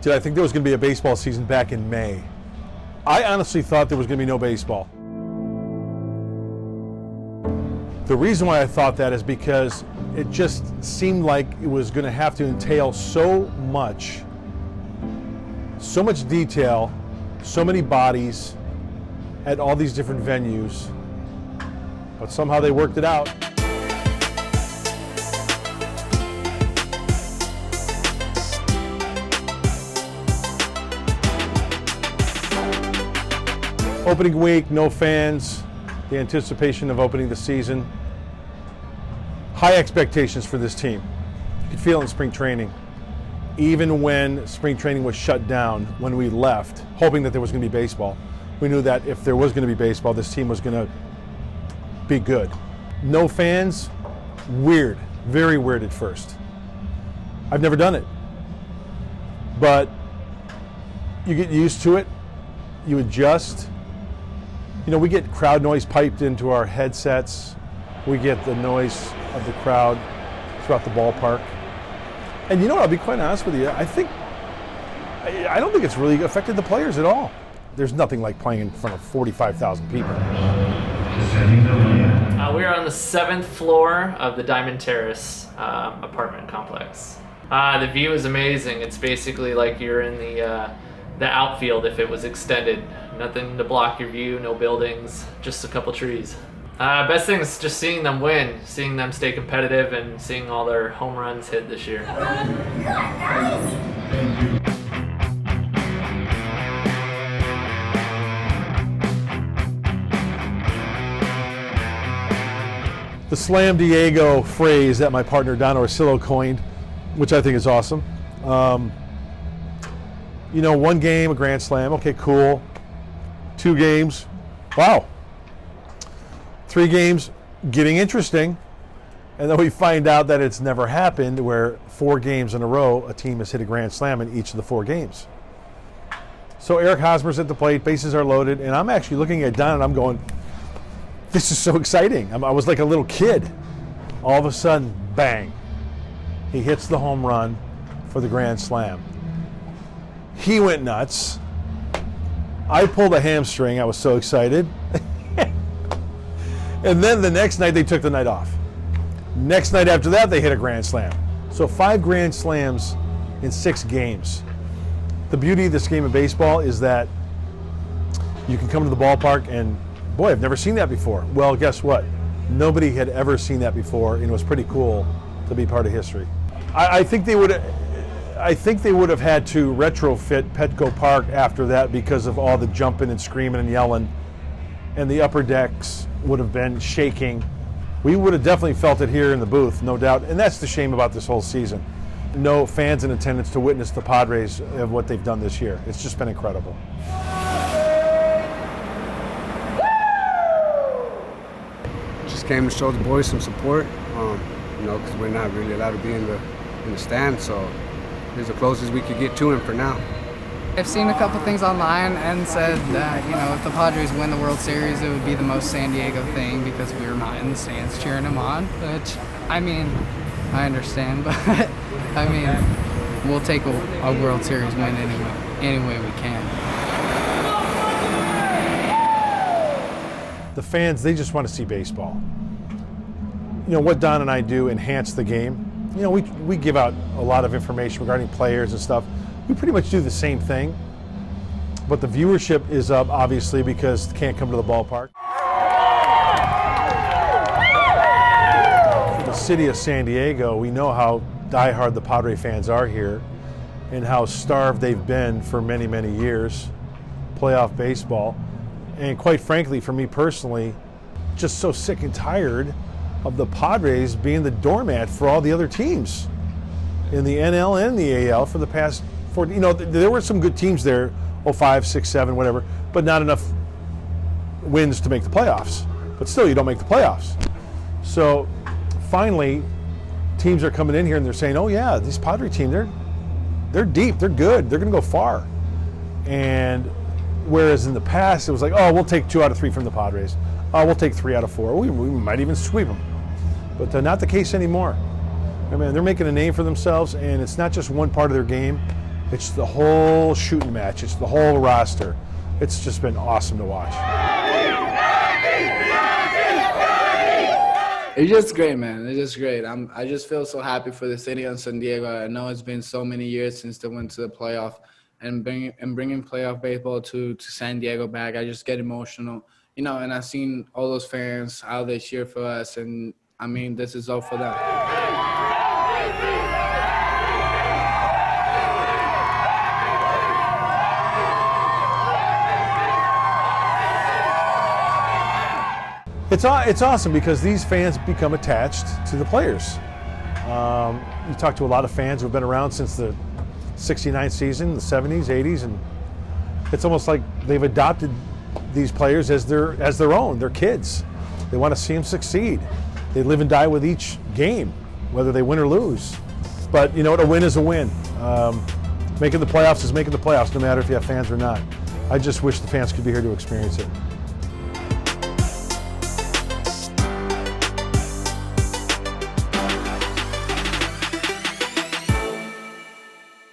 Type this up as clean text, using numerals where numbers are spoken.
Did I think there was going to be a baseball season back in May? I honestly thought there was going to be no baseball. The reason why I thought that is because it just seemed like it was going to have to entail so much detail, so many bodies at all these different venues, but somehow they worked it out. Opening week, no fans, the anticipation of opening the season. High expectations for this team. You could feel it in spring training. Even when spring training was shut down, when we left, hoping that there was going to be baseball, we knew that if there was going to be baseball, this team was going to be good. No fans, weird, very weird at first. I've never done it. But you get used to it, you adjust. You know, we get crowd noise piped into our headsets. We get the noise of the crowd throughout the ballpark. And you know what, I'll be quite honest with you, I don't think it's really affected the players at all. There's nothing like playing in front of 45,000 people. We are on the 7th floor of the Diamond Terrace apartment complex. The view is amazing. It's basically like you're in the outfield if it was extended. Nothing to block your view, no buildings, just a couple trees. Best thing is just seeing them win, seeing them stay competitive, and seeing all their home runs hit this year. The Slam Diego phrase that my partner Don Orsillo coined, which I think is awesome. You know, 1 game, a grand slam, okay, cool. 2 games, wow. 3 games, getting interesting. And then we find out that it's never happened where 4 games in a row, a team has hit a grand slam in each of the 4 games. So Eric Hosmer's at the plate, bases are loaded, and I'm actually looking at Don and I'm going, this is so exciting. I was like a little kid. All of a sudden, bang, he hits the home run for the grand slam. He went nuts. I pulled a hamstring, I was so excited. And then the next night they took the night off. Next night after that they hit a grand slam. So 5 grand slams in 6 games. The beauty of this game of baseball is that you can come to the ballpark and, boy, I've never seen that before. Well, guess what? Nobody had ever seen that before, and it was pretty cool to be part of history. I think they would have had to retrofit Petco Park after that because of all the jumping and screaming and yelling, and the upper decks would have been shaking. We would have definitely felt it here in the booth, no doubt, and that's the shame about this whole season. No fans in attendance to witness the Padres of what they've done this year. It's just been incredible. Just came to show the boys some support, you know, because we're not really allowed to be in the stand, so it's the closest we could get to him for now. I've seen a couple things online and said that, you know, if the Padres win the World Series, it would be the most San Diego thing because we're not in the stands cheering them on, which, I mean, I understand, but, I mean, we'll take a World Series win any way we can. The fans, they just want to see baseball. You know, what Don and I do enhance the game. You know, we give out a lot of information regarding players and stuff. We pretty much do the same thing, but the viewership is up, obviously, because they can't come to the ballpark. For the city of San Diego, we know how diehard the Padre fans are here and how starved they've been for many, many years, playoff baseball. And quite frankly, for me personally, just so sick and tired of the Padres being the doormat for all the other teams in the NL and the AL for the past 40. You know, there were some good teams there, 05, 6, 7, whatever, but not enough wins to make the playoffs. But still, you don't make the playoffs. So finally, teams are coming in here and they're saying, oh yeah, this Padre team, they're deep, they're good, they're going to go far. And whereas in the past, it was like, oh, we'll take 2 out of 3 from the Padres. Oh, we'll take 3 out of 4. We might even sweep them. But not the case anymore. I mean, they're making a name for themselves, and it's not just one part of their game. It's the whole shooting match. It's the whole roster. It's just been awesome to watch. It's just great, man. It's just great. I just feel so happy for the city of San Diego. I know it's been so many years since they went to the playoff, and bringing playoff baseball to San Diego back. I just get emotional, you know. And I've seen all those fans how they cheer for us, and I mean, this is all for them. It's awesome because these fans become attached to the players. You talk to a lot of fans who've been around since the '69 season, the '70s, '80s, and it's almost like they've adopted these players as their own. They're kids. They want to see them succeed. They live and die with each game, whether they win or lose. But you know what? A win is a win. Making the playoffs is making the playoffs, no matter if you have fans or not. I just wish the fans could be here to experience it.